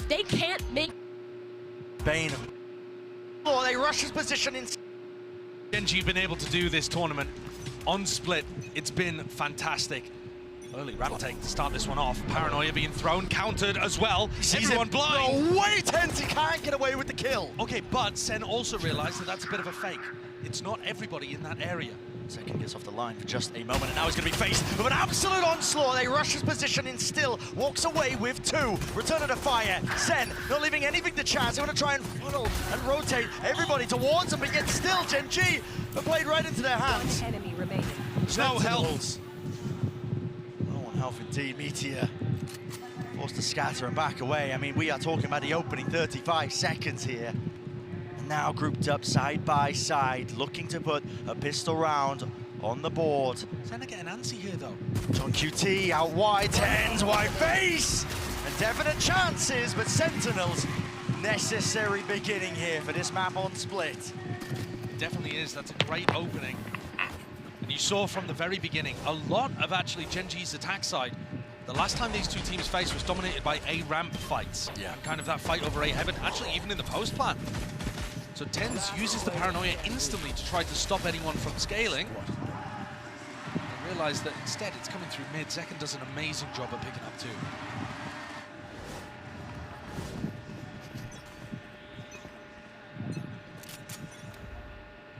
they can't make... Bane. Oh, they rush his position in. GenG been able to do this tournament on split. It's been fantastic. Early ramp take to start this one off. Paranoia being thrown, countered as well. Everyone blind. No way, Tenz, he can't get away with the kill. Okay, but Sen also realized that that's a bit of a fake. It's not everybody in that area. Second gets off the line for just a moment, and now he's going to be faced with an absolute onslaught. They rush his position in still, walks away with two. Return to fire. Sen not leaving anything to chance. They want to try and funnel and rotate everybody towards him, but yet still GenG are played right into their hands. One enemy remaining. No health. No one health indeed. Meteor forced to scatter and back away. I mean, we are talking about the opening 35 seconds here. Now grouped up side by side, looking to put a pistol round on the board. Sen are getting antsy here though. John QT out wide, Tenz wide face! And definite chances, but Sentinels, necessary beginning here for this map on split. It definitely is, that's a great opening. And you saw from the very beginning, a lot of actually GenG's attack side. The last time these two teams faced was dominated by A ramp fights. Yeah. And kind of that fight over A heaven, actually even in the post plan. So Tenz uses the paranoia instantly to try to stop anyone from scaling. They realize that instead it's coming through mid. Zekken does an amazing job of picking up too.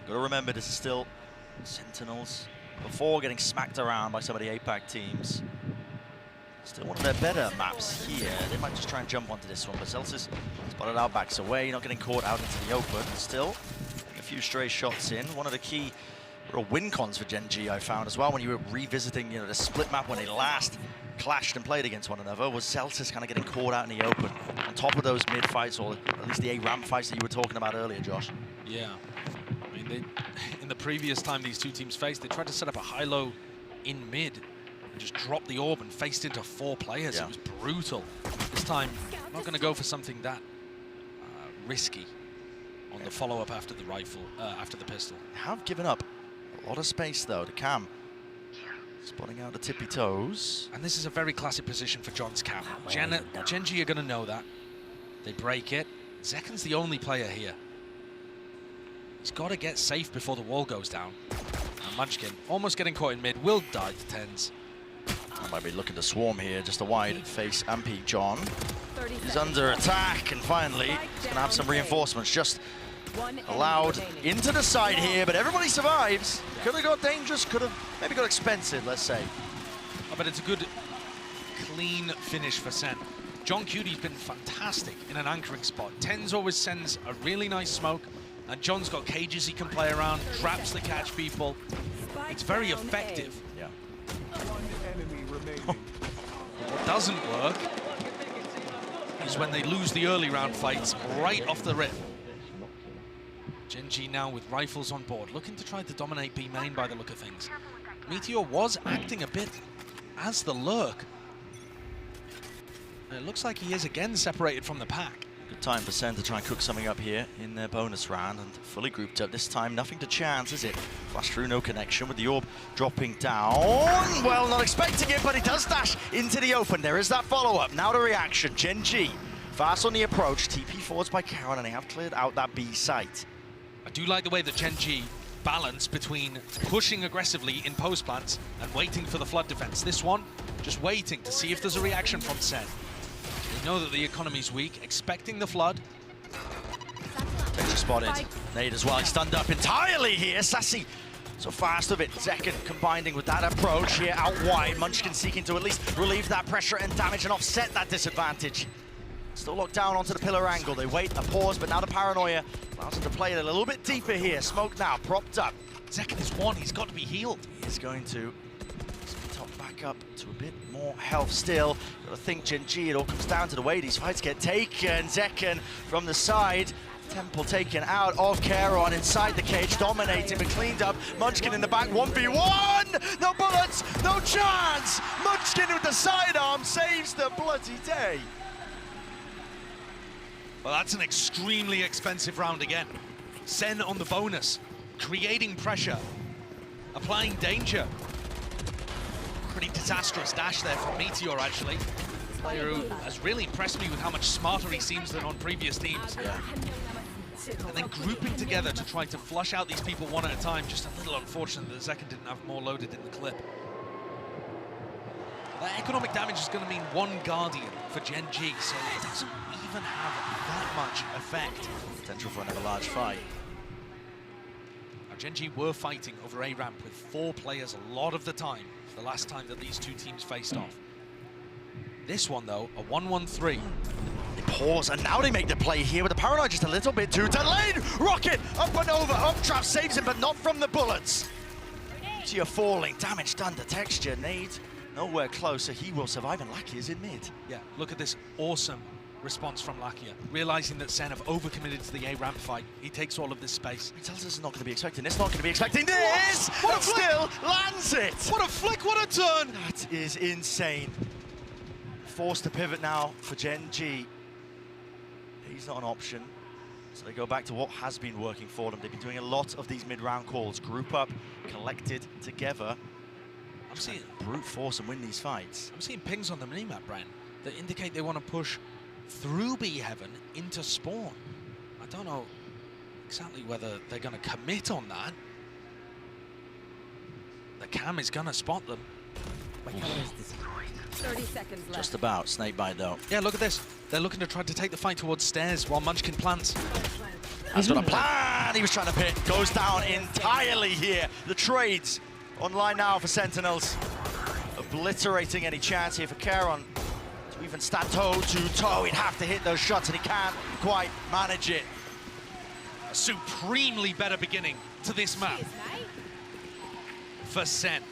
Gotta remember, this is still Sentinels before getting smacked around by some of the APAC teams. Still one of their better maps here. They might just try and jump onto this one, but Celsius spotted out, backs away, not getting caught out into the open. Still, a few stray shots in. One of the key real win cons for GenG I found as well when you were revisiting, the split map when they last clashed and played against one another, was Celsius kind of getting caught out in the open on top of those mid fights, or at least the A ramp fights that you were talking about earlier, Josh. Yeah, I mean, in the previous time these two teams faced, they tried to set up a high-low in mid. Just dropped the orb and faced into 4 players. Yeah. It was brutal. This time, I'm not going to go for something that risky on the follow-up after the rifle, after the pistol. Have given up a lot of space though to Cam. Spotting out the tippy toes. And this is a very classic position for John's Cam. GenG are going to know that. They break it. Zekken's the only player here. He's got to get safe before the wall goes down. And Munchkin, almost getting caught in mid, will die to Tenz. I might be looking to swarm here, just a wide face and peek. John is under attack, and finally he's going to have some reinforcements just allowed into the side here, but everybody survives. Could have got dangerous, could have maybe got expensive, let's say. Oh, but it's a good, clean finish for Sen. John Cuty's been fantastic in an anchoring spot. Tenz always sends a really nice smoke, and John's got cages he can play around, traps to catch people. It's very effective. Yeah. What doesn't work is when they lose the early round fights right off the rip. GenG now with rifles on board, looking to try to dominate B main by the look of things. Meteor was acting a bit as the lurk. And it looks like he is again separated from the pack. Good time for Sen to try and cook something up here in their bonus round, and fully grouped up this time. Nothing to chance, is it? Flash through, no connection, with the orb dropping down. Well, not expecting it, but he does dash into the open. There is that follow-up. Now the reaction. GenG fast on the approach. TP forwards by Karen, and they have cleared out that B site. I do like the way that GenG balance between pushing aggressively in post plants and waiting for the flood defense. This one, just waiting to see if there's a reaction from Sen. They know that the economy's weak, expecting the flood. Danger spotted. Nade as well, he's stunned up entirely here. Sassy so fast of it. Zekken combining with that approach here out wide. Munchkin seeking to at least relieve that pressure and damage and offset that disadvantage. Still locked down onto the pillar angle. They wait, a pause, but now the paranoia allows him to play it a little bit deeper here. Smoke now, propped up. Zekken is one, he's got to be healed. He is going to top back up to a bit more health still. Got to think GenG, it all comes down to the way these fights get taken. Zekken from the side. Temple taken out of Charon inside the cage, dominating but cleaned up. Munchkin in the back, 1v1! No bullets, no chance! Munchkin with the sidearm saves the bloody day. Well, that's an extremely expensive round again. Sen on the bonus, creating pressure, applying danger. Pretty disastrous dash there from Meteor, actually. player who has really impressed me with how much smarter he seems than on previous teams. Yeah. And then grouping together to try to flush out these people one at a time. Just a little unfortunate that the second didn't have more loaded in the clip. That economic damage is going to mean one Guardian for GenG, so it doesn't even have that much effect. Potential for another large fight. Now, GenG were fighting over A ramp with 4 players a lot of the time, the last time that these two teams faced off. This one, though, a 1-1-3. They pause, and now they make the play here with the paranoid just a little bit too delayed. Rocket up and over, Uptrap saves him, but not from the bullets. You're falling, damage done to Texture, Nade nowhere close, so he will survive, and Lakia is in mid. Yeah, look at this awesome response from Lakia, realizing that Sen have overcommitted to the A ramp fight. He takes all of this space. He tells us it's not going to be expecting this, not going to be expecting this, what and still lands it. What a flick, what a turn. That is insane. Forced to pivot now for GenG. He's not an option, so they go back to what has been working for them. They've been doing a lot of these mid-round calls, group up, collected together. I'm seeing brute force and win these fights. I'm seeing pings on the minimap, Brian, that indicate they want to push through B Heaven into spawn. I don't know exactly whether they're going to commit on that. The cam is going to spot them. 30 seconds left. Just about. Snake bite, though. Yeah, look at this. They're looking to try to take the fight towards stairs while Munchkin plants. That's not a plan. He was trying to pit. Goes down entirely here. The trades online now for Sentinels. Obliterating any chance here for Charon to even stand toe to toe. He'd have to hit those shots, and he can't quite manage it. A supremely better beginning to this map for Sen.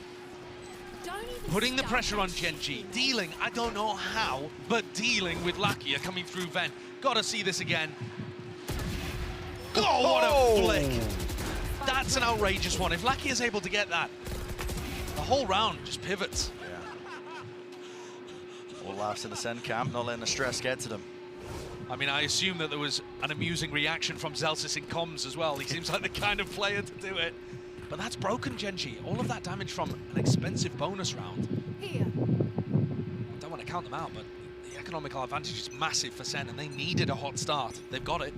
Putting the pressure on GenG, dealing, I don't know how, but dealing with Lakia coming through Ven. Gotta see this again. Oh, what a flick. That's an outrageous one. If Lakia is able to get that, the whole round just pivots. Yeah. All laughs in the Sen camp, not letting the stress get to them. I mean, I assume that there was an amusing reaction from Zelsis in comms as well. He seems like the kind of player to do it. But that's broken GenG. All of that damage from an expensive bonus round. Here. I don't want to count them out, but the economical advantage is massive for Sen, and they needed a hot start. They've got it.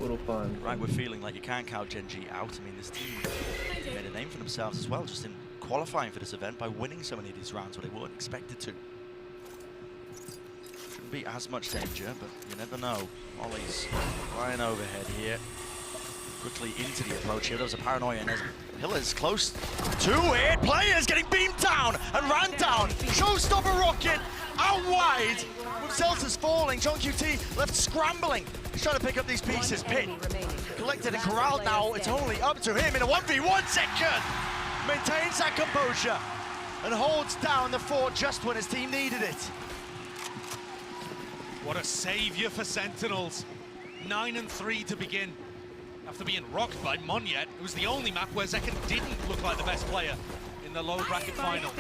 Right, we're feeling like you can't count GenG out. I mean, this team made a name for themselves as well, just in qualifying for this event by winning so many of these rounds where they weren't expected to. Shouldn't be as much danger, but you never know. Ollie's flying overhead here. Quickly into the approach here. There was a paranoia, and there's Pillars close to it. Players getting beamed down and ran down. Showstopper rocket out wide. With Celsus falling, John QT left scrambling. He's trying to pick up these pieces. Pit collected and corralled now. It's only up to him in a 1v1 second. Maintains that composure and holds down the fort just when his team needed it. What a savior for Sentinels. 9-3 to begin. After being rocked by Monyet, it was the only map where Zekken didn't look like the best player in the lower bracket final.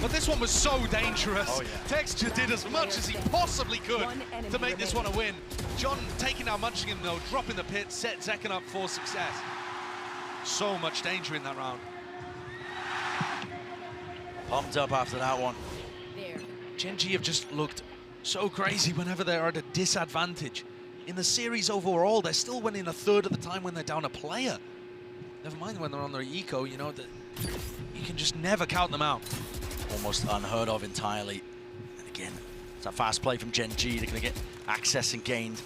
But this one was so dangerous. Oh, yeah. Texture did as much as he possibly could to make this one a win. John taking out Munchkin though, dropping the pit, set Zekken up for success. So much danger in that round. Pumped up after that one. GenG have just looked so crazy whenever they're at a disadvantage. In the series overall, they're still winning a third of the time when they're down a player. Never mind when they're on their eco, you know, that you can just never count them out. Almost unheard of entirely. And again, it's a fast play from GenG. They're going to get access and gained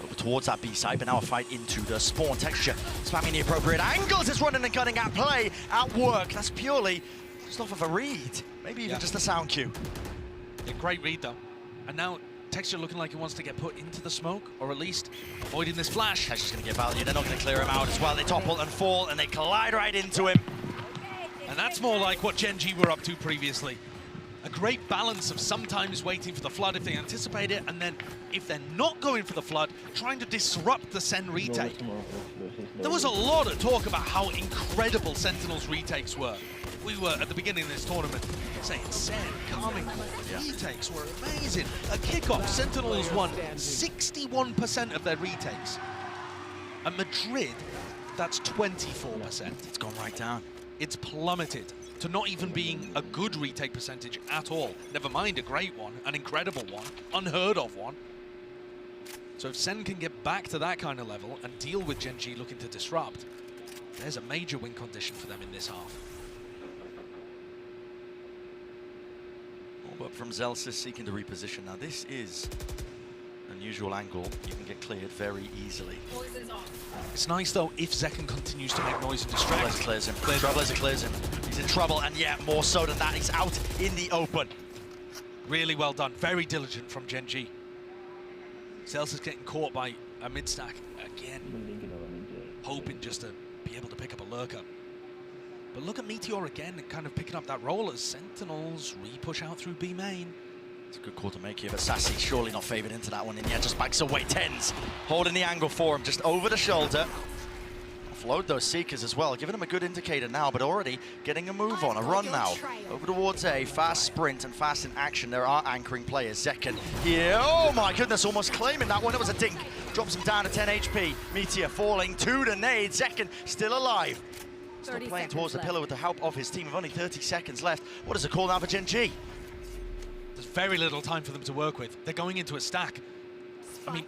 over towards that B side, but now a fight into the spawn. Texture spamming the appropriate angles. It's running and gunning at play, at work. That's purely just off of a read. Maybe even just a sound cue. Yeah, great read, though. And now Texture looking like he wants to get put into the smoke, or at least avoiding this flash. Texture's going to get value. They're not going to clear him out as well. They topple and fall, and they collide right into him. And that's more like what GenG were up to previously. A great balance of sometimes waiting for the flood if they anticipate it, and then if they're not going for the flood, trying to disrupt the Sen retake. There was a lot of talk about how incredible Sentinel's retakes were. We were, at the beginning of this tournament, saying Sen, Carming, retakes were amazing. At kickoff, Sentinels won 61% of their retakes. At Madrid, that's 24%. It's gone right down. It's plummeted to not even being a good retake percentage at all. Never mind a great one, an incredible one, unheard of one. So if Sen can get back to that kind of level and deal with GenG looking to disrupt, there's a major win condition for them in this half. But from Zelsis seeking to reposition. Now this is an unusual angle. You can get cleared very easily. It's nice though if Zekken continues to make noise and distract. Trailblazer clears him. Trailblazer clears him. He's in trouble, and yet more so than that, he's out in the open. Really well done. Very diligent from GenG. Zelsis getting caught by a mid-stack again. Hoping just to be able to pick up a lurker. But look at Meteor again, kind of picking up that role as Sentinels re-push out through B main. It's a good call to make here, but Sassy surely not favoured into that one, and yeah, just backs away. TenZ holding the angle for him, just over the shoulder. Offload those Seekers as well, giving him a good indicator now, but already getting a move on, a run now. Over towards A, fast sprint and fast in action. There are anchoring players. Zekken here, oh my goodness, almost claiming that one. It was a dink. Drops him down to 10 HP. Meteor falling to the nade. Zekken still alive. Still playing towards the pillar with the help of his team with only 30 seconds left. What is the call now for GenG? There's very little time for them to work with. They're going into a stack. I mean,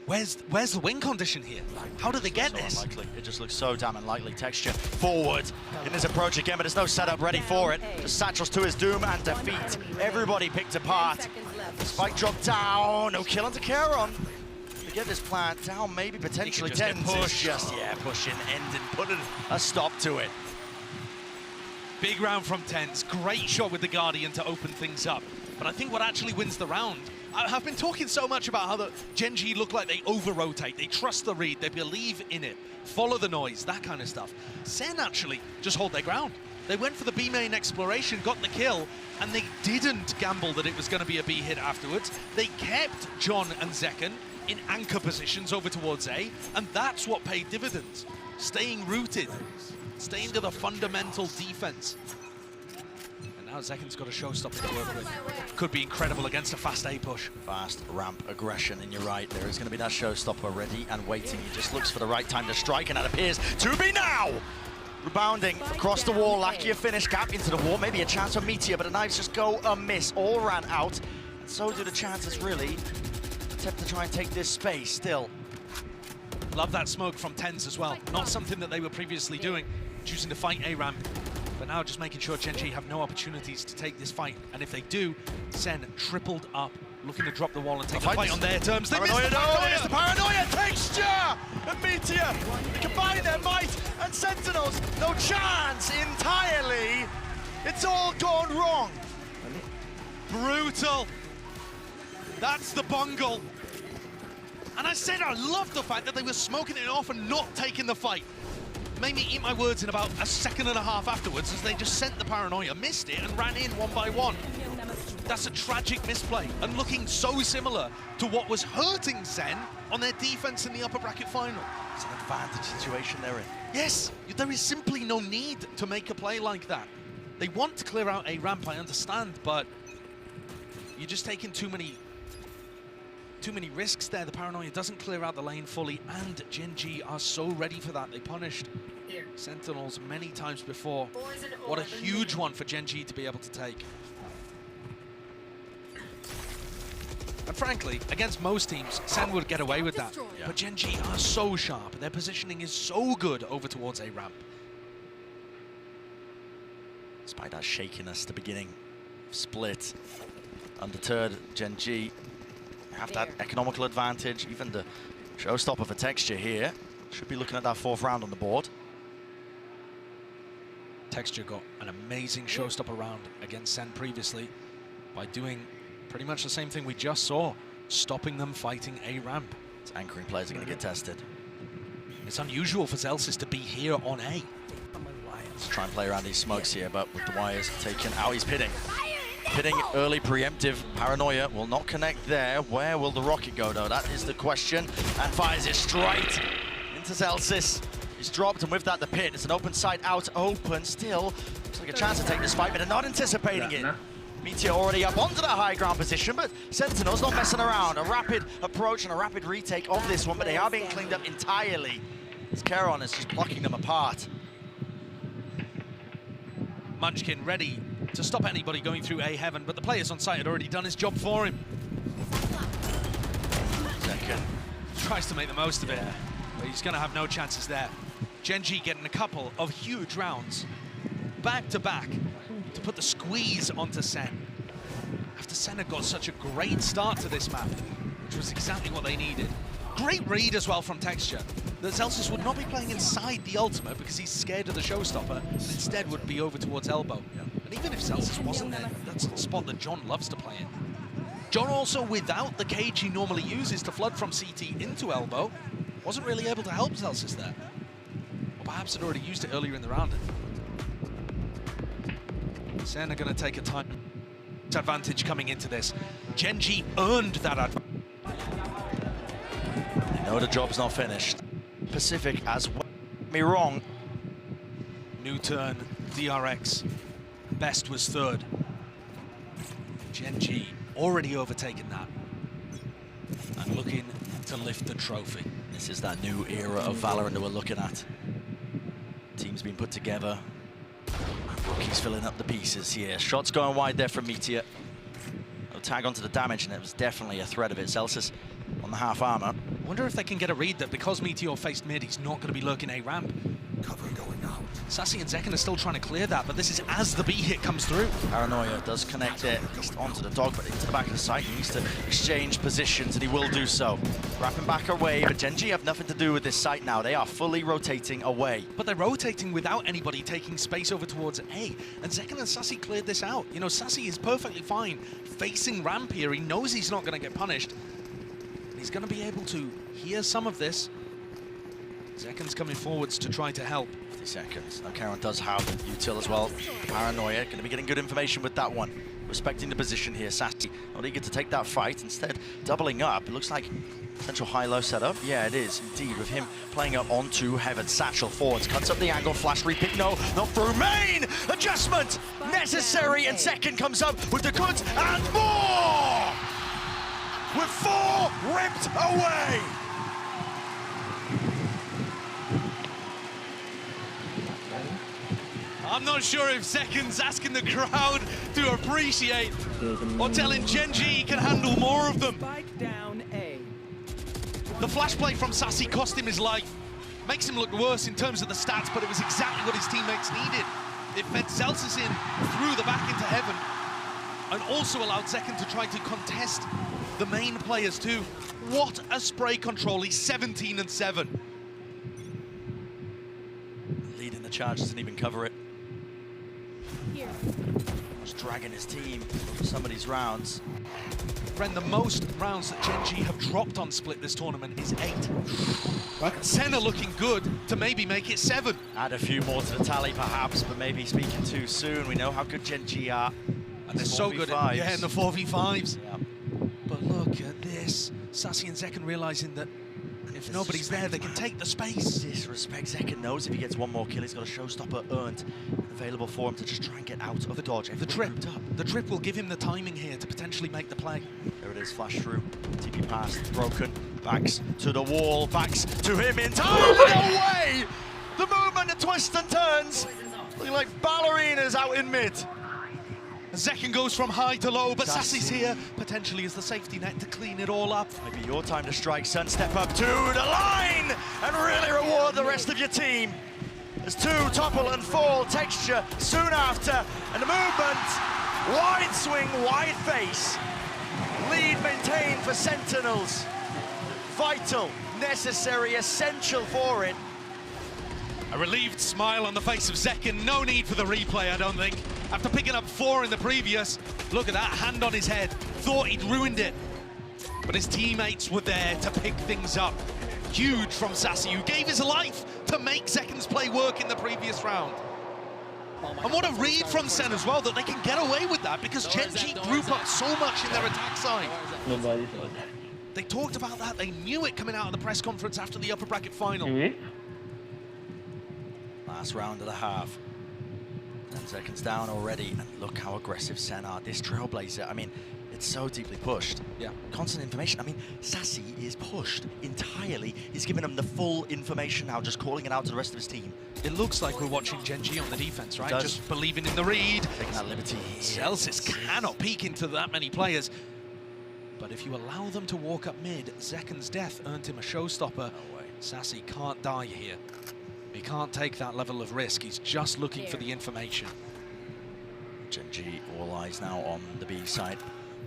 where's the win condition here? How do they get this? Unlikely. It just looks so damn unlikely. Texture forward in his approach again, but there's no setup ready for it. Just satchels to his doom and defeat. Everybody picked apart. Spike drop down. No kill onto Charon. Get this plant down, maybe potentially TenZ push. Just pushing, ending, putting a stop to it. Big round from TenZ. Great shot with the Guardian to open things up. But I think what actually wins the round, I've been talking so much about how the GenG look like they over-rotate, they trust the read, they believe in it, follow the noise, that kind of stuff. Sen actually just hold their ground. They went for the B main exploration, got the kill, and they didn't gamble that it was going to be a B hit afterwards. They kept John and Zekken in anchor positions over towards A, and that's what paid dividends. Staying rooted, staying to the fundamental defense. And now Zekken's got a showstopper to work with. Could be incredible against a fast A push. Fast ramp aggression, and you're right, there is going to be that showstopper ready and waiting. He just looks for the right time to strike, and that appears to be now! Rebounding across the wall, Lackey a finish, gap into the wall, maybe a chance for Meteor, but the knives just go amiss, all ran out. And so do the chances, really. Attempt to try and take this space still. Love that smoke from TenZ as well. Not something that they were previously doing, choosing to fight A ramp, but now just making sure GenG have no opportunities to take this fight. And if they do, Sen tripled up, looking to drop the wall and take the fight on their terms. They Paranoia, missed the no, it's the Paranoia! Texture! And Meteor, they combine their might, and Sentinels, no chance entirely. It's all gone wrong. Brutal. That's the bungle. And I said I love the fact that they were smoking it off and not taking the fight. Made me eat my words in about a second and a half afterwards as they just sent the Paranoia, missed it, and ran in one by one. That's a tragic misplay, and looking so similar to what was hurting Sen on their defense in the upper bracket final. It's an advantage situation they're in. Yes, there is simply no need to make a play like that. They want to clear out a ramp, I understand, but you're just taking too many risks there. The Paranoia doesn't clear out the lane fully, and GenG are so ready for that. They punished Sentinels many times before. What a huge one for GenG to be able to take. And frankly, against most teams, Sen would get away with that. Yeah. But GenG are so sharp. Their positioning is so good over towards A ramp. Despite that shakiness at the beginning, split, undeterred, GenG have that economical advantage, even the showstopper for Texture here. Should be looking at that fourth round on the board. Texture got an amazing showstopper round against Sen previously by doing pretty much the same thing we just saw, stopping them fighting A ramp. It's anchoring players are going to get tested. It's unusual for Zelsis to be here on A. Let's try and play around these smokes here, but with the wires taken out, he's pitting. Pitting early preemptive. Paranoia will not connect there. Where will the rocket go, though? That is the question. And fires it straight into Zelsis. He's dropped, and with that, the pit. It's an open site out, open still. Looks like a chance to take this fight, but they're not anticipating it. Meteor already up onto that high ground position, but Sentinel's not messing around. A rapid approach and a rapid retake of this one, but they are being cleaned up entirely. As Charon is just blocking them apart. Munchkin ready to stop anybody going through A heaven, but the players on site had already done his job for him. Second. Tries to make the most of it, but he's going to have no chances there. GenG getting a couple of huge rounds back to back to put the squeeze onto Sen. After Sen had got such a great start to this map, which was exactly what they needed. Great read as well from Texture, that Celsius would not be playing inside the ultimate because he's scared of the showstopper, and instead would be over towards elbow. And even if Celsius wasn't there, that's the spot that John loves to play in. John also, without the cage he normally uses to flood from CT into elbow, wasn't really able to help Celsius there. Or perhaps had already used it earlier in the round. Sen are going to take a time advantage coming into this. GenG earned that advantage. No, the job's not finished. Pacific as well. Me wrong. New turn, DRX. Best was third. GenG already overtaken that. And looking to lift the trophy. This is that new era of Valorant that we're looking at. Team's been put together. Rookie's filling up the pieces here. Shots going wide there from Meteor. No tag onto the damage, and it was definitely a threat of it. Celsius on the half armor. I wonder if they can get a read that because Meteor faced mid, he's not going to be lurking A ramp. Cover going out. Sassy and Zekken are still trying to clear that, but this is as the B hit comes through. Paranoia does connect it onto the dog, but into the back of the site. He needs to exchange positions, and he will do so. Wrapping back away, but GenG have nothing to do with this site now. They are fully rotating away. But they're rotating without anybody taking space over towards A, and Zekken and Sassy cleared this out. You know, Sassy is perfectly fine facing ramp here. He knows he's not going to get punished. He's going to be able to hear some of this. Zekken's coming forwards to try to help. 50 seconds. Now Karen does have util as well. Paranoia going to be getting good information with that one. Respecting the position here. Sassy not eager to take that fight. Instead, doubling up. It looks like potential high-low setup. Yeah, it is indeed. With him playing up onto Heaven. Satchel forwards. Cuts up the angle. Flash repick. No, not through. Main adjustment necessary. And Second comes up with the goods and more. With 4 ripped away. I'm not sure if Zekken's asking the crowd to appreciate or telling GenG he can handle more of them. Down A. The flash play from Sassy cost him his life. Makes him look worse in terms of the stats, but it was exactly what his teammates needed. It fed Celsius in through the back into Heaven, and also allowed Zekken to try to contest the main players too. What a spray control. He's 17 and 7. Leading the charge, doesn't even cover it. Here. Just dragging his team for some of these rounds. Friend, the most rounds that GenG have dropped on Split this tournament is 8. Senna looking good to maybe make it 7. Add a few more to the tally perhaps, but maybe speaking too soon. We know how good GenG are. And they're so good at, in the 4v5s. Yeah. But look at this. Sassy and Zekken realizing that if nobody's there, they can take the space. Disrespect. Zekken knows if he gets one more kill, he's got a showstopper earned available for him to just try and get out of the dodge. The trip will give him the timing here to potentially make the play. There it is, flash through. TP pass, broken. Backs to the wall, backs to him entirely away! The movement, the twists and turns. Looking like ballerinas out in mid. Zekken goes from high to low, but Sassy's here, potentially as the safety net to clean it all up. Maybe your time to strike, son. Step up to the line and really reward the rest of your team. As 2 topple and fall, Texture soon after, and the movement, wide swing, wide face. Lead maintained for Sentinels. Vital, necessary, essential for it. A relieved smile on the face of Zekken. No need for the replay, I don't think. After picking up 4 in the previous, look at that, hand on his head. Thought he'd ruined it. But his teammates were there to pick things up. Huge from Sassy, who gave his life to make Zekken's play work in the previous round. And what a read from Sen as well, that they can get away with that, because GenG group up so much in their attack side. They talked about that, they knew it coming out of the press conference after the upper bracket final. Last round of the half. 10 seconds down already, and look how aggressive Sen are. This Trailblazer, I mean, It's so deeply pushed. Yeah. Constant information. I mean, Sassy is pushed entirely. He's given him the full information now, just calling it out to the rest of his team. It looks like we're watching GenG on the defense, right? Does. Just believing in the read. Taking that liberty. Celsius cannot peek into that many players. But if you allow them to walk up mid, Zeken's death earned him a showstopper. No way. Sassy can't die here. He can't take that level of risk. He's just looking for the information. GenG all eyes now on the B side.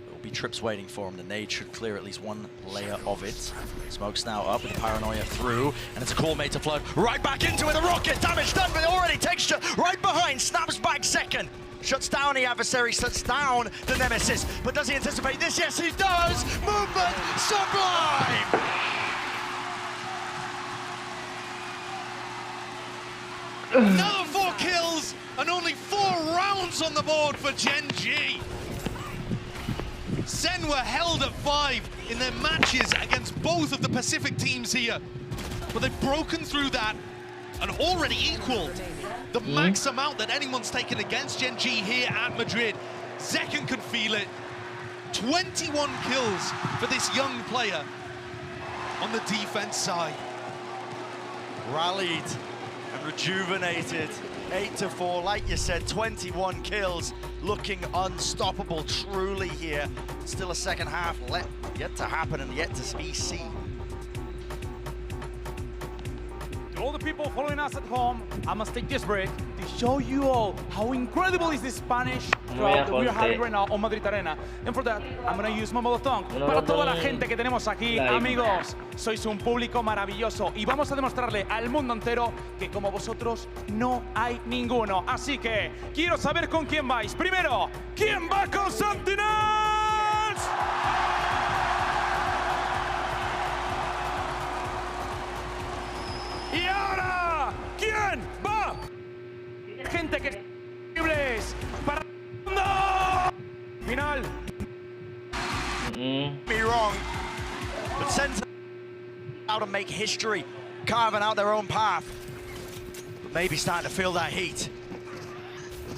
There will be trips waiting for him. The nade should clear at least one layer of it. Smoke's now up with the paranoia through, and it's a call made to flood right back into it. The rocket damage done, but already Texture right behind, snaps back second. Shuts down the adversary, shuts down the nemesis. But does he anticipate this? Yes, he does! Movement sublime! Another 4 kills and only 4 rounds on the board for GenG. Sen were held at 5 in their matches against both of the Pacific teams here. But they've broken through that and already equaled the max amount that anyone's taken against GenG here at Madrid. Zeken can feel it. 21 kills for this young player on the defense side. Rallied and rejuvenated. 8-4, like you said, 21 kills, looking unstoppable truly here. Still a second half yet to happen and yet to be seen. To all the people following us at home, I must take this break to show you all how incredible is the Spanish crowd that we're having right now on Madrid Arena. And for that, I'm going to use my mother tongue. Para toda la gente que tenemos aquí, amigos, sois un público maravilloso y vamos a demostrarle al mundo entero que como vosotros no hay ninguno. Así que quiero saber con quién vais. Primero, ¿quién va con Sentinels? Y ahora, ¿quién va? Gente que es para final. Me wrong, but Sentinel out to make history, carving out their own path. But maybe starting to feel that heat.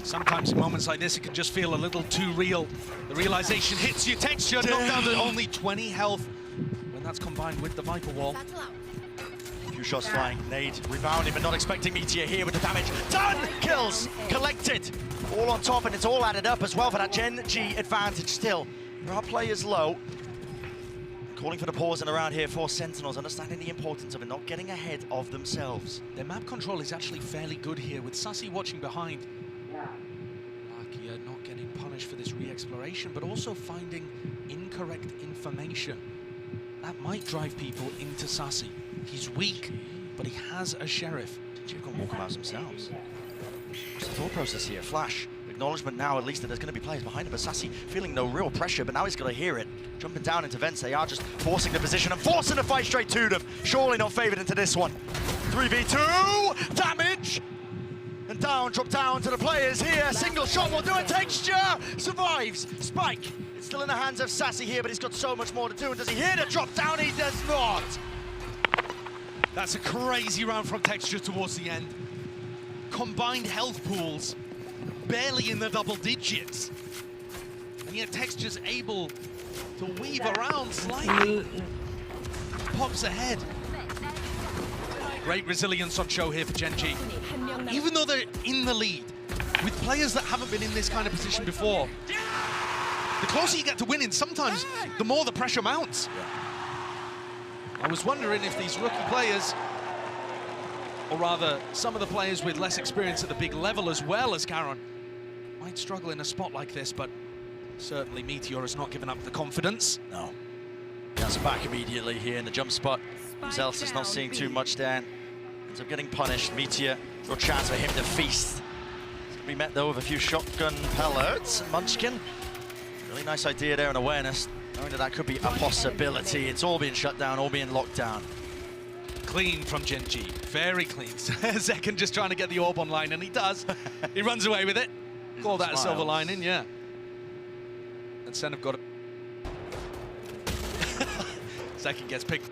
Sometimes in moments like this, it can just feel a little too real. The realization hits you, Texture, knocked down to only 20 health when that's combined with the Viper Wall. Few shots flying, nade rebounding, but not expecting Meteor here with the damage. Done! Kills collected, all on top, and it's all added up as well for that GenG advantage still. There are players low. Calling for the pause and around here for Sentinels, understanding the importance of it, not getting ahead of themselves. Their map control is actually fairly good here, with Sassy watching behind. Lakia not getting punished for this re-exploration, but also finding incorrect information. That might drive people into Sassy. He's weak, but he has a sheriff. GenG can walk about themselves. What's the thought process here? Flash. Acknowledgement now, at least, that there's going to be players behind him, but Sassy feeling no real pressure, but now he's got to hear it. Jumping down into vents, they are just forcing the position and forcing the fight straight to them. Surely not favored into this one. 3v2, damage! And down, drop down to the players here. Single shot will do it. Texture survives. Spike. It's still in the hands of Sassy here, but he's got so much more to do. And does he hear the drop down? He does not. That's a crazy round from Texture towards the end. Combined health pools, barely in the double digits. And yet Texture's able to weave around slightly. Pops ahead. Great resilience on show here for GenG. Even though they're in the lead, with players that haven't been in this kind of position before, the closer you get to winning, sometimes the more the pressure mounts. I was wondering if these rookie players, or rather some of the players with less experience at the big level as well as Garon, might struggle in a spot like this, but certainly Meteor has not given up the confidence. No. That's back immediately here in the jump spot. Zelsis is not seeing too much there. Ends up getting punished. Meteor, no chance for him to feast. He's gonna be met though with a few shotgun pellets. Munchkin, really nice idea there and awareness, knowing that that could be a possibility. It's all being shut down, all being locked down. Clean from GenG, very clean. Zeken just trying to get the orb online, and he does. He runs away with it. Call that a silver lining, yeah. And Sen have got it. Zeken gets picked.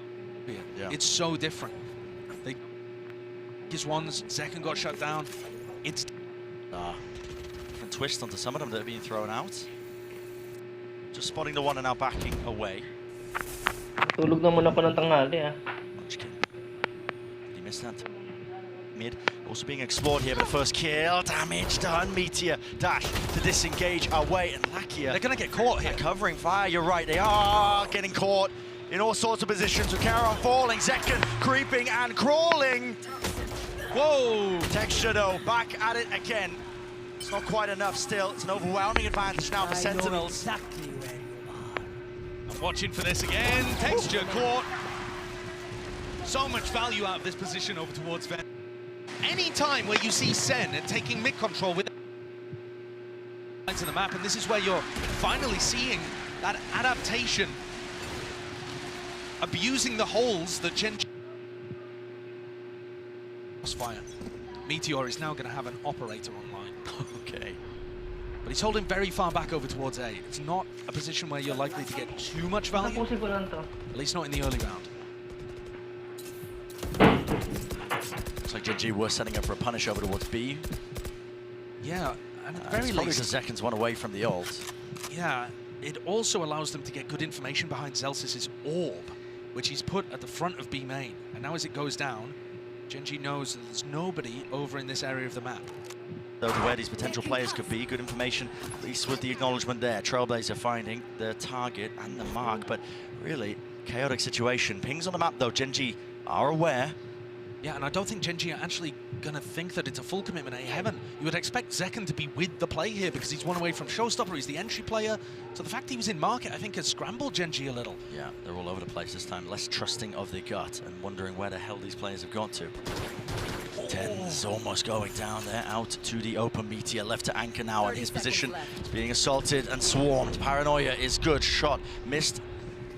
Yeah. It's so different. They his ones, Zeken got shut down. It's different twist onto some of them that are being thrown out. Just spotting the one and now backing away. Tulog na muna po ng tanghali, ah. Munchkin. Did he miss that? Mid. Also being explored here, but the first kill. Damage done. Meteor dash to disengage away. And Lakia. They're going to get caught here. Covering fire. You're right. They are getting caught in all sorts of positions. With Karon falling. Zekken creeping and crawling. Whoa. Texture though. Back at it again. It's not quite enough still. It's an overwhelming advantage now for Sentinels. Exactly where you are. I'm watching for this again. Texture caught. So much value out of this position over towards Ven. Any time where you see Sen taking mid control with to the map, and this is where you're finally seeing that adaptation, abusing the holes that GenG fire. Meteor is now going to have an operator online. Okay. But he's holding very far back over towards A. It's not a position where you're likely to get too much value, Tapusin ko lang to. at least not in the early round. Looks like GenG were setting up for a punish over towards B. Yeah, and at the very Probably least, because Zekken's one away from the ult. yeah, it also allows them to get good information behind Zelsis's orb, which he's put at the front of B main. And now as it goes down, GenG knows that there's nobody over in this area of the map. So to where these potential players could be, good information, at least with the acknowledgement there. Trailblazer finding the target and the mark, but really chaotic situation. Pings on the map though, GenG are aware. Yeah, and I don't think GenG are actually going to think that it's a full commitment A heaven. You would expect Zekken to be with the play here because he's one away from Showstopper, he's the entry player. So the fact he was in market, I think, has scrambled GenG a little. Yeah, they're all over the place this time, less trusting of their gut and wondering where the hell these players have gone to. Tens almost going down there, out to the open. Meteor left to anchor now, and his position is being assaulted and swarmed. Paranoia is good, shot missed.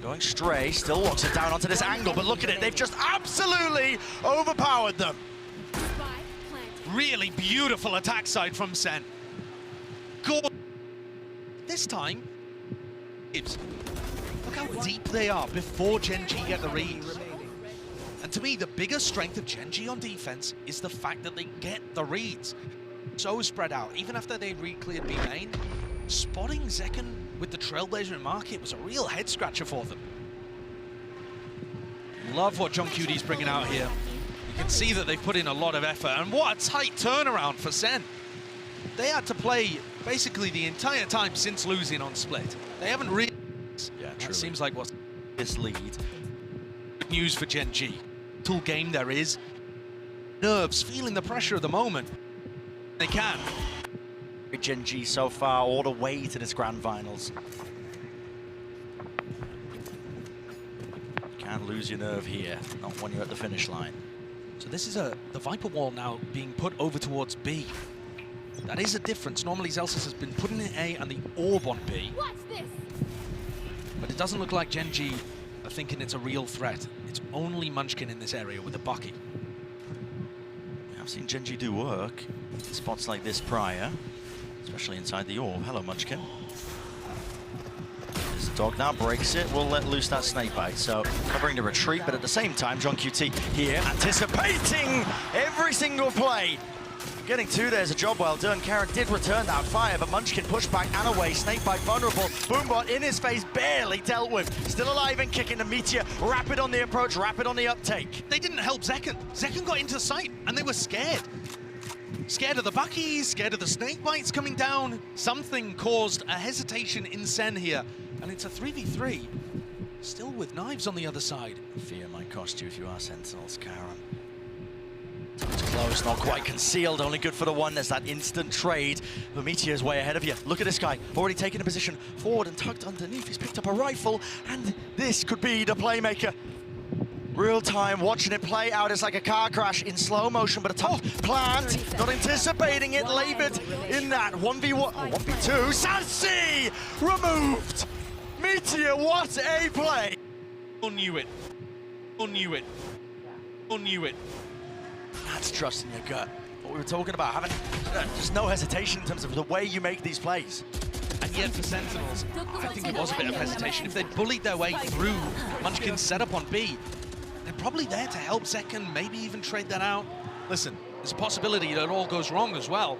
Going stray, still walks it down onto this angle, but look at it, they've just absolutely overpowered them. Really beautiful attack side from Sen. Good. This time, look how deep they are before GenG get the read. And to me, the biggest strength of GenG on defense is the fact that they get the reads. So spread out, even after they re-cleared B main, spotting Zekken with the Trailblazer in market was a real head scratcher for them. Love what John QD's bringing out here. You can see that they've put in a lot of effort, and what a tight turnaround for Sen. They had to play basically the entire time since losing on split. They haven't really. Yeah, true. It seems like what's This lead. good news for GenG. Tool game there is. Nerves, feeling the pressure of the moment. They can. GenG so far, all the way to this Grand Finals. Can't lose your nerve here, not when you're at the finish line. So this is the Viper wall now being put over towards B. That is a difference. Normally Zelsis has been putting in A and the orb on B. What's this? But it doesn't look like GenG are thinking it's a real threat. It's only Munchkin in this area with a Bucky. I've seen GenG do work in spots like this prior, especially inside the orb. Hello, Munchkin. This dog now breaks it, will let loose that snake bite. So covering the retreat, but at the same time, John QT here anticipating every single play. Getting two there's a job well done. Karon did return that fire, but Munchkin pushed back and away. Snakebite vulnerable. Boombot in his face, barely dealt with. Still alive and kicking the Meteor. Rapid on the approach, rapid on the uptake. They didn't help Zekken. Zekken got into sight and they were scared. Scared of the Buckies, scared of the snakebites coming down. Something caused a hesitation in Sen here. And it's a 3v3, still with knives on the other side. Fear might cost you if you are Sentinels, Karon. It's close, not quite concealed, only good for the one. There's that instant trade. The Meteor's way ahead of you. Look at this guy, already taken a position forward and tucked underneath. He's picked up a rifle, and this could be the playmaker. Real time, watching it play out. It's like a car crash in slow motion, but a tough plant. Not anticipating it, labored in that 1v1, or 1v2. Sassy removed. Meteor, what a play. Or knew it. Or knew it. Or knew it. That's trust in your gut. What we were talking about, having just no hesitation in terms of the way you make these plays. And yet for Sentinels, I think it was a bit of hesitation. If they'd bullied their way through Munchkin's setup on B, they're probably there to help Zekken, maybe even trade that out. Listen, there's a possibility that it all goes wrong as well,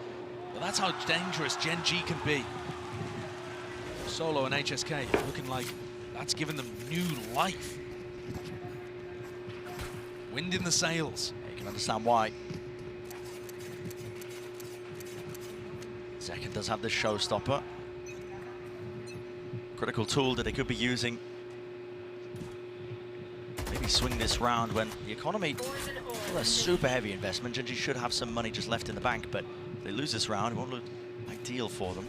but that's how dangerous GenG can be. Solo and HSK looking like that's given them new life. Wind in the sails. You can understand why. Second does have the showstopper. Critical tool that they could be using. Maybe swing this round when the economy, well, a super heavy investment. GenG should have some money just left in the bank, but if they lose this round, it won't look ideal for them.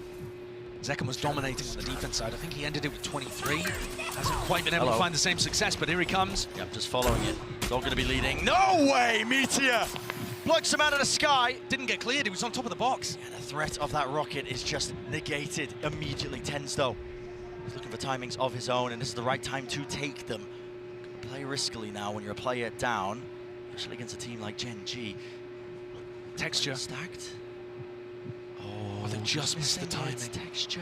Zekken was dominating on the defense side. I think he ended it with 23. Hasn't quite been able to find the same success, but here he comes. Yep, just following it. Dog going to be leading. No way, Meteor! Plucks him out of the sky. Didn't get cleared, he was on top of the box. And the threat of that rocket is just negated immediately. TenZ, though, he's looking for timings of his own, and this is the right time to take them. Play riskily now when you're a player down, especially against a team like GenG. Texture. Stacked. Oh, they just missed the timing. Texture.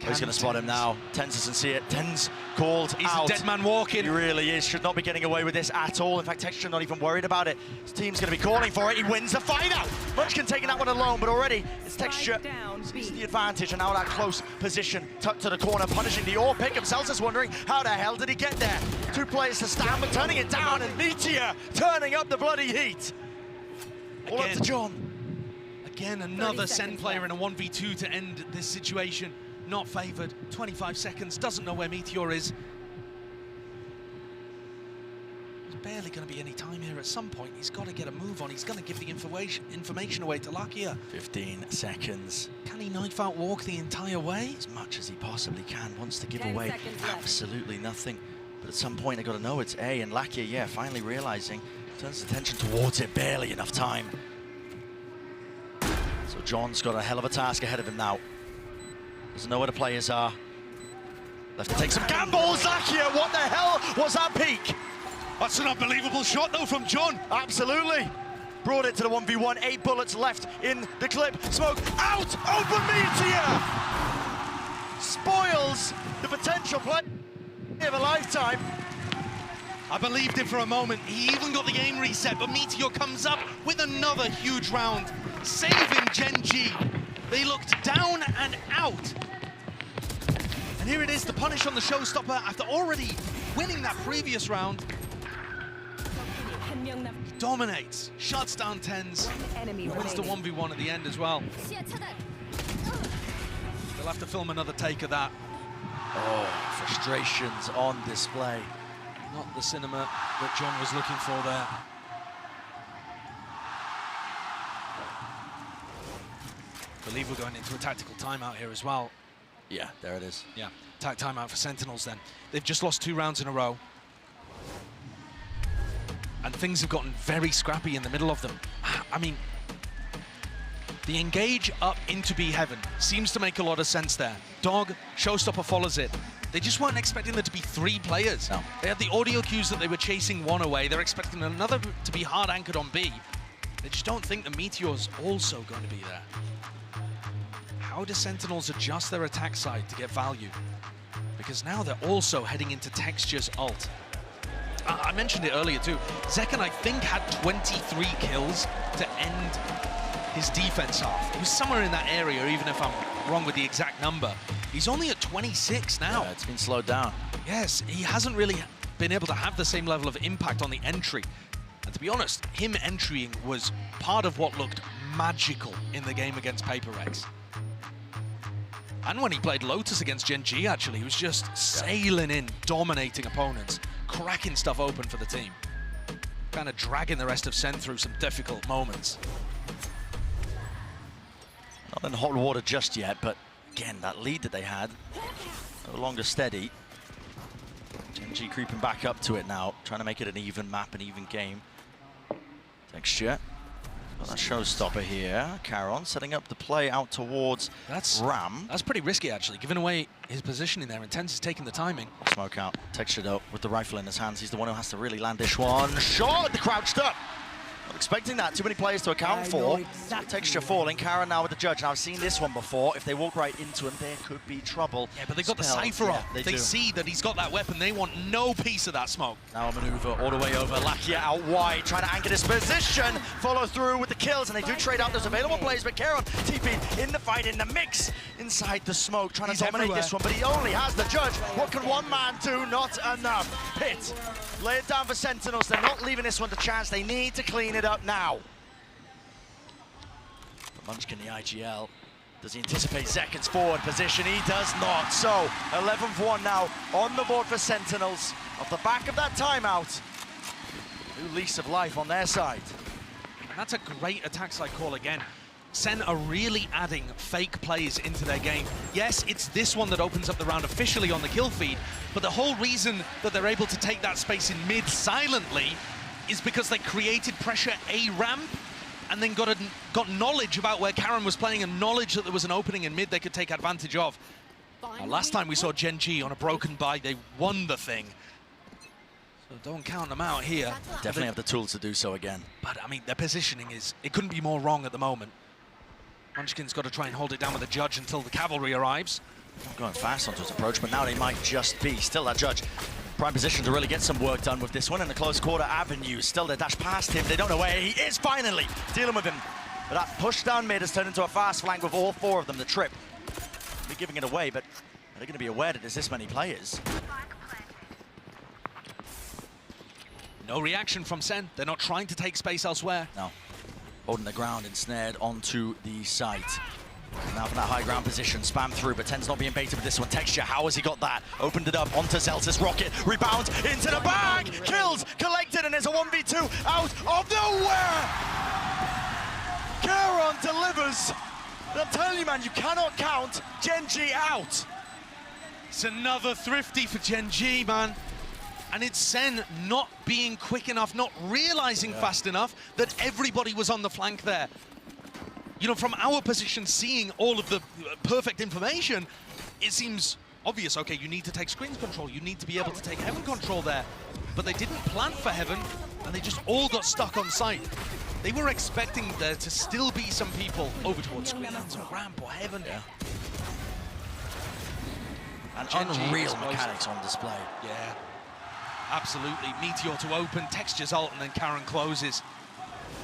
Oh, he's going to spot him now. TenZ doesn't see it. TenZ called He's out. a dead man walking. He really is. Should not be getting away with this at all. In fact, Texture not even worried about it. His team's going to be calling for it. He wins the fight out. Munchkin taking that one alone, but already it's Texture sees the advantage, and now that close position, tucked to the corner, punishing the AWP pick. Himself is wondering, how the hell did he get there? Two players to stand, but turning it down, and Meteor turning up the bloody heat. All up to John. Again, another Sen player in a 1v2 to end this situation. Not favored. 25 seconds, doesn't know where Meteor is. There's barely going to be any time here at some point. He's got to get a move on. He's going to give the information away to Lakia. 15 seconds. Can he knife out walk the entire way? As much as he possibly can. Wants to give away absolutely nothing. But at some point, they got to know it's A, and Lakia, yeah, finally realizing, turns his attention towards it. Barely enough time. So John's got a hell of a task ahead of him now. Doesn't know where the players are. Left to take some gambles. Lakia, what the hell was that peak? That's an unbelievable shot, though, from John. Absolutely. Brought it to the 1v1. 8 bullets left in the clip. Smoke out. Open Meteor. Spoils the potential play of a lifetime. I believed it for a moment. He even got the game reset, but Meteor comes up with another huge round, saving GenG. They looked down and out. And here it is, the punish on the showstopper after already winning that previous round. Dominates, shuts down TenZ, wins the 1v1 at the end as well. They'll have to film another take of that. Oh, frustrations on display. Not the cinema that John was looking for there. I believe we're going into a tactical timeout here as well. Yeah, there it is. Yeah, timeout for Sentinels then. They've just lost 2 rounds in a row. And things have gotten very scrappy in the middle of them. I mean, the engage up into B heaven seems to make a lot of sense there. Dog, showstopper follows it. They just weren't expecting there to be 3 players. No. They had the audio cues that they were chasing one away. They're expecting another to be hard anchored on B. They just don't think the Meteor's also going to be there. How do Sentinels adjust their attack side to get value? Because now they're also heading into Texture's ult. I mentioned it earlier too. Zekken, I think, had 23 kills to end his defense half. He was somewhere in that area, even if I'm wrong with the exact number. He's only at 26 now. Yeah, it's been slowed down. Yes, he hasn't really been able to have the same level of impact on the entry. And to be honest, him entering was part of what looked magical in the game against PaperX. And when he played Lotus against GenG, actually, he was just sailing in, dominating opponents, cracking stuff open for the team. Kind of dragging the rest of Sen through some difficult moments. Not in hot water just yet, but again, that lead that they had, no longer steady. GenG creeping back up to it now, trying to make it an even map, an even game. Texture. Got that showstopper here. Caron setting up the play out towards Ram. That's pretty risky, actually, giving away his positioning there. TenZ is taking the timing. Smoke out. Texture, though, with the rifle in his hands. He's the one who has to really land this one. Shot! The crouched up. Not expecting that. Too many players to account for. Texture falling. Karen now with the judge. Now, I've seen this one before. If they walk right into him, there could be trouble. Yeah, but they've got the Cypher up. They see that he's got that weapon. They want no piece of that smoke. Now a maneuver all the way over. Lakia out wide, trying to anchor this position. Follow through with the kills, and they do trade out those available plays. But Karen, TP in the fight, in the mix, inside the smoke, trying to dominate this one. But he only has the judge. What can one man do? Not enough. Pit, lay it down for Sentinels. They're not leaving this one to chance. They need to clean it up now. For Munchkin, the IGL. Does he anticipate Zekin's forward position? He does not. So, 11-1 now on the board for Sentinels. Off the back of that timeout. New lease of life on their side. And that's a great attack side call again. Sen are really adding fake plays into their game. Yes, it's this one that opens up the round officially on the kill feed, but the whole reason that they're able to take that space in mid silently is because they created pressure A ramp and then got knowledge about where Karen was playing and knowledge that there was an opening in mid they could take advantage of. Now, last time we saw GenG on a broken buy, they won the thing. So don't count them out here. Definitely have the tools to do so again. But I mean, their positioning it couldn't be more wrong at the moment. Munchkin's got to try and hold it down with the judge until the cavalry arrives. Not going fast onto his approach, but now they might just be. Still that judge. Prime position to really get some work done with this one. In the close quarter avenue, still they dash past him. They don't know where he is finally. Dealing with him. But that push down mid has turned into a fast flank with all four of them. The trip. They're giving it away, but are they going to be aware that there's this many players? No reaction from Sen. They're not trying to take space elsewhere. No. Holding the ground, ensnared onto the site. Now from that high ground position, spam through, but Ten's not being baited with this one. Texture, how has he got that? Opened it up onto Zelsis, rocket, rebounds into the bag, kills, collected, and there's a 1v2 out of nowhere! Caron delivers. And I'm telling you, man, you cannot count GenG out. It's another thrifty for GenG, man. And it's Sen not being quick enough, not realizing fast enough that everybody was on the flank there. You know, from our position, seeing all of the perfect information, it seems obvious. Okay, you need to take screens control. You need to be able to take heaven control there. But they didn't plan for heaven, and they just all got stuck on site. They were expecting there to still be some people over towards screens or ramp or heaven. Yeah. And unreal mechanics on display. Yeah. Absolutely. Meteor to open, Texture's ult, and then Karen closes.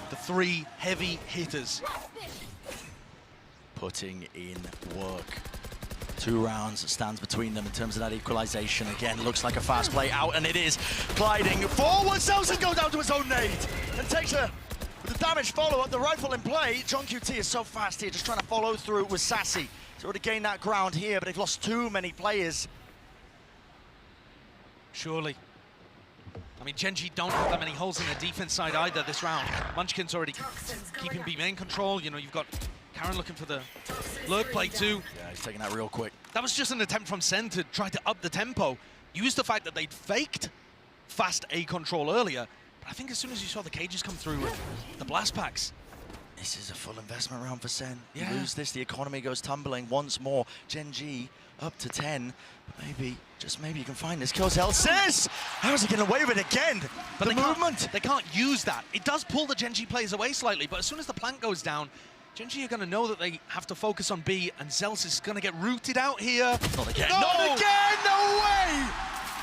The three heavy hitters. Putting in work. 2 rounds stands between them in terms of that equalization. Again, looks like a fast play out, and it is. Gliding forward, Zelsis goes down to his own nade and takes a with the damage follow-up, the rifle in play. John QT is so fast here, just trying to follow through with Sassy. He's already gained that ground here, but they've lost too many players. Surely. I mean, GenG don't have that many holes in their defense side either this round. Munchkin's already keeping B main control. You know, you've got Karen looking for the lurk play too. Yeah, he's taking that real quick. That was just an attempt from Sen to try to up the tempo. Use the fact that they'd faked fast A control earlier. But I think as soon as you saw the cages come through with the blast packs. This is a full investment round for Sen. Yeah. You lose this, the economy goes tumbling once more. GenG up to 10. Maybe, just maybe you can find this. Kills Zelsis! How's he getting away with it again? But the movement! They can't use that. It does pull the GenG players away slightly, but as soon as the plank goes down, GenG are going to know that they have to focus on B, and Zelsis is going to get rooted out here. Not again. No! Not again! No way!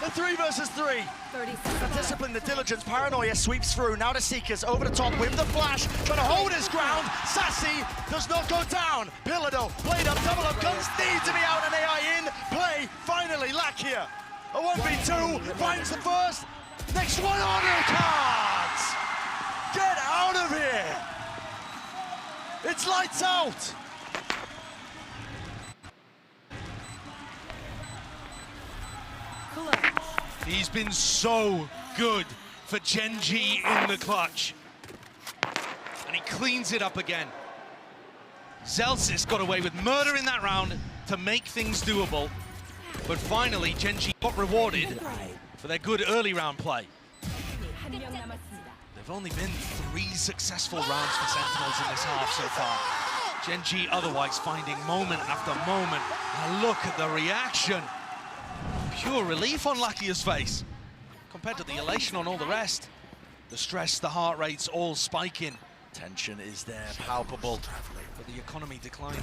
The 3 versus 3. 30 The seconds. discipline, the diligence, paranoia sweeps through. Now the Seekers over the top with the flash, trying to hold his ground. Sassy does not go down. Pillardo, blade up, double up, guns need to be out, and AI in play. Finally, Lakia. A 1v2, finds the first. Next one on your cards. Get out of here. It's lights out. He's been so good for GenG in the clutch. And he cleans it up again. Zelsis got away with murder in that round to make things doable. But finally, GenG got rewarded for their good early round play. There've only been 3 successful rounds for Sentinels in this half so far. GenG otherwise finding moment after moment. And look at the reaction. Pure relief on Lakia's face compared to the elation on all the rest. The stress, the heart rates all spiking. Tension is there, palpable. But the economy declining.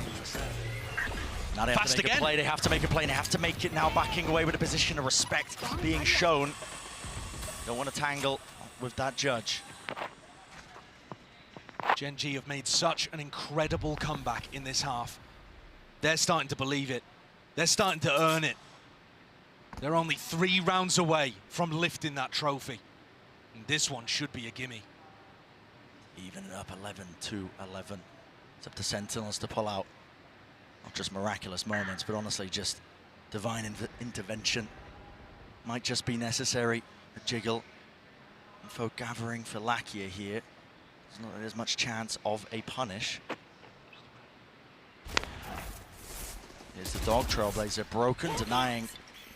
Now they have to make a play, they have to make a play, they have to make it now, backing away with a position of respect being shown. Don't want to tangle with that judge. GenG have made such an incredible comeback in this half. They're starting to believe it. They're starting to earn it. They're only 3 rounds away from lifting that trophy. And this one should be a gimme. Even it up 11-11. It's up to Sentinels to pull out not just miraculous moments, but honestly just divine intervention. Might just be necessary. A jiggle. Info gathering for Lakia here. There's not as much chance of a punish. Here's the dog, Trailblazer broken, denying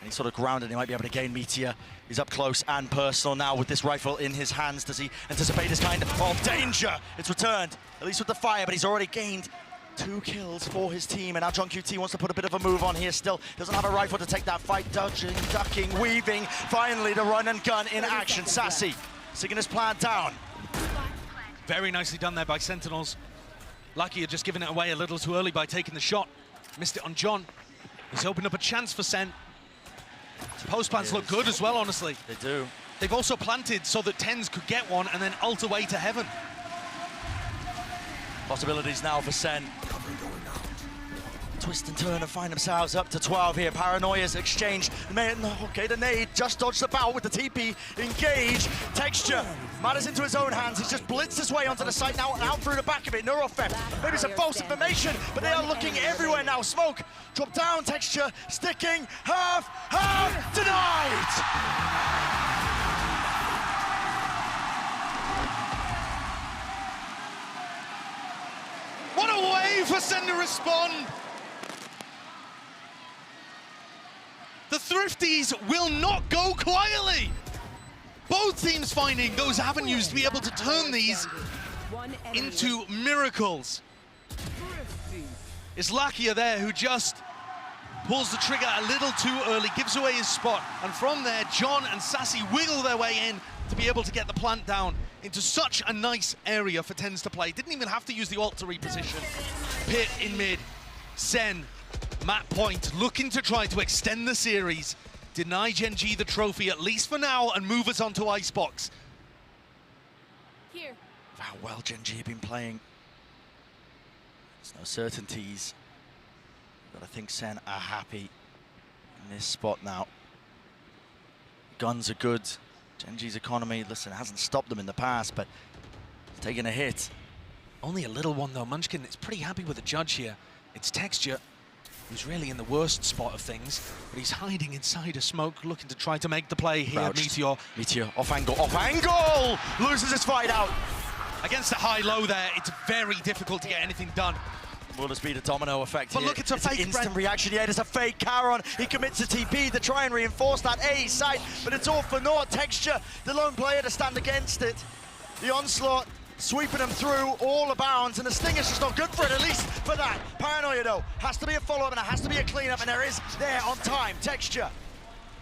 any sort of ground, and he might be able to gain. Meteor is up close and personal now with this rifle in his hands. Does he anticipate this kind of danger? It's returned, at least with the fire, but he's already gained 2 kills for his team, and now John QT wants to put a bit of a move on here still. Doesn't have a rifle to take that fight, dodging, ducking, weaving. Finally, the run and gun in action. Sassy, singing his plan down. Very nicely done there by Sentinels. Lucky had just given it away a little too early by taking the shot. Missed it on John. He's opened up a chance for Sen. His post plants look good as well, honestly. They do. They've also planted so that Tens could get one and then ult away to heaven. Possibilities now for Sen. Twist and turn and find themselves up to 12 here. Paranoia's exchanged. Okay, the nade just dodged the bow with the TP. Engage. Texture matters into his own hands. He's just blitzed his way onto the site now, out through the back of it. Neurofem. Maybe some false information, but they are looking everywhere now. Smoke. Drop down. Texture. Sticking. Half. Denied. What a way for Sen to respond! The Thrifties will not go quietly! Both teams finding those avenues to be able to turn these into miracles. It's Lakia there who just pulls the trigger a little too early, gives away his spot, and from there, John and Sassy wiggle their way in to be able to get the plant down into such a nice area for Tens to play. Didn't even have to use the ult to reposition. Pit in mid, Sen, Matt Point, looking to try to extend the series, deny GenG the trophy, at least for now, and move us on to Icebox. Here. How well GenG have been playing. There's no certainties, but I think Sen are happy in this spot now. Guns are good. GenG's economy, listen, hasn't stopped them in the past, but it's taking a hit. Only a little one though. Munchkin is pretty happy with the judge here. It's Texture, who's really in the worst spot of things, but he's hiding inside a smoke, looking to try to make the play here. Meteor, off angle, loses his fight out. Against the high-low there, it's very difficult to get anything done. Will this be the domino effect but here? Look, it's a fake instant reaction. Yeah, there's a fake Charon. He commits a TP to try and reinforce that A site, but it's all for naught. Texture, the lone player to stand against it. The onslaught sweeping him through all the bounds, and the Stinger's just not good for it, at least for that. Paranoia though, has to be a follow-up and it has to be a clean-up, and there is there on time. Texture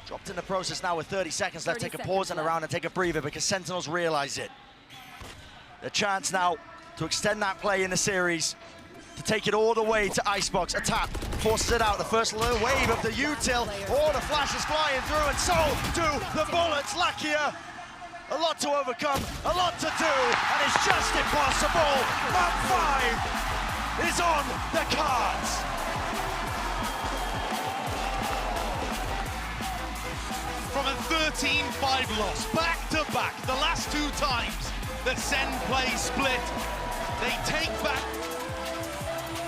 dropped in the process now with 30 seconds left. Take a pause in the round and take a breather because Sentinels realize it. The chance now to extend that play in the series, to take it all the way to Icebox. A tap forces it out. The first little wave of the util. All the flashes flying through, and so do the bullets. Lakia, a lot to overcome, a lot to do, and it's just impossible. Map 5 is on the cards. From a 13-5 loss, back-to-back, the last 2 times that Sen play split, they take back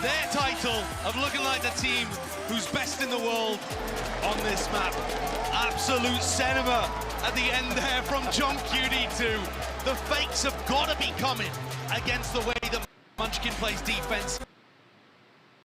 their title of looking like the team who's best in the world on this map. Absolute cinema at the end there from John QD2. The fakes have got to be coming against the way that Munchkin plays defense.